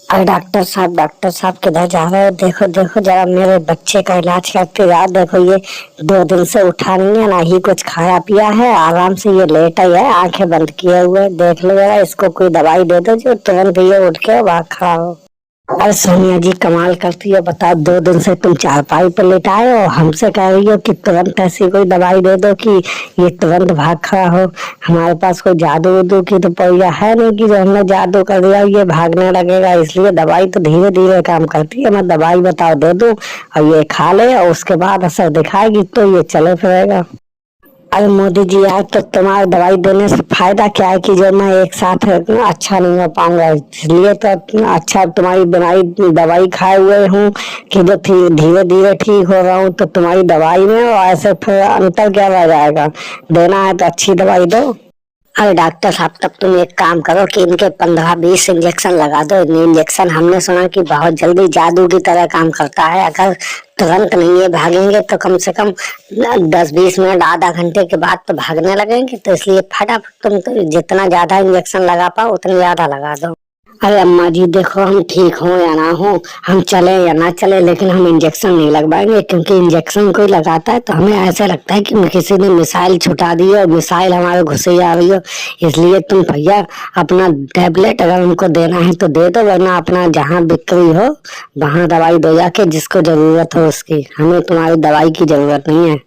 अरे डॉक्टर साहब किधर जा रहे हो? देखो देखो जरा मेरे बच्चे का इलाज करके यार। देखो ये 2 दिन से उठा नहीं है, ना ही कुछ खाया पिया है, आराम से ये लेटा ही है, आंखें बंद किए हुए। देख लो जरा, इसको कोई दवाई दे दो जो तुरंत ये उठ के भाग खड़ा हो। अरे सोनिया जी कमाल करती है, बताओ 2 दिन से तुम चारपाई पर लेटाए हो, हमसे कह रही हो कि तुरंत ऐसी कोई दवाई दे दो कि ये तुरंत भाग खड़ा हो। हमारे पास कोई जादू उदू की तो पहिया है नहीं कि जो हमने जादू कर दिया ये भागने लगेगा। इसलिए दवाई तो धीरे धीरे काम करती है। मैं दवाई बताओ दे दूं और ये खा ले और उसके बाद असर दिखाएगी तो ये चले फिरेगा। अरे मोदी जी यार, तो तुम्हारी दवाई देने से फायदा क्या है कि जो मैं एक साथ अच्छा नहीं हो पाऊंगा। इसलिए तो अच्छा तुम्हारी बनाई दवाई खाए हुए हूँ कि जो धीरे धीरे ठीक हो रहा हूँ। तो तुम्हारी दवाई में और ऐसे फिर अंतर क्या रह जाएगा? देना है तो अच्छी दवाई दो। अरे डॉक्टर साहब, तब तुम एक काम करो कि इनके 15-20 इंजेक्शन लगा दो। इंजेक्शन हमने सुना कि बहुत जल्दी जादू की तरह काम करता है। अगर तुरंत नहीं ये भागेंगे तो कम से कम 10-20 मिनट आधा घंटे के बाद तो भागने लगेंगे। तो इसलिए फटाफट तुम तो जितना ज्यादा इंजेक्शन लगा पाओ उतनी ज्यादा लगा दो। अरे अम्मा जी देखो, हम ठीक हो या ना हो, हम चले या ना चले, लेकिन हम इंजेक्शन नहीं लगवाएंगे। क्योंकि इंजेक्शन कोई लगाता है तो हमें ऐसा लगता है कि किसी ने मिसाइल छुटा दी है और मिसाइल हमारे घुसे ही आ रही हो। इसलिए तुम भैया अपना टैबलेट अगर उनको देना है तो दे दो, वरना अपना जहाँ बिक्री हो वहां दवाई दो जाके, जिसको जरूरत हो उसकी। हमें तुम्हारी दवाई की जरूरत नहीं है।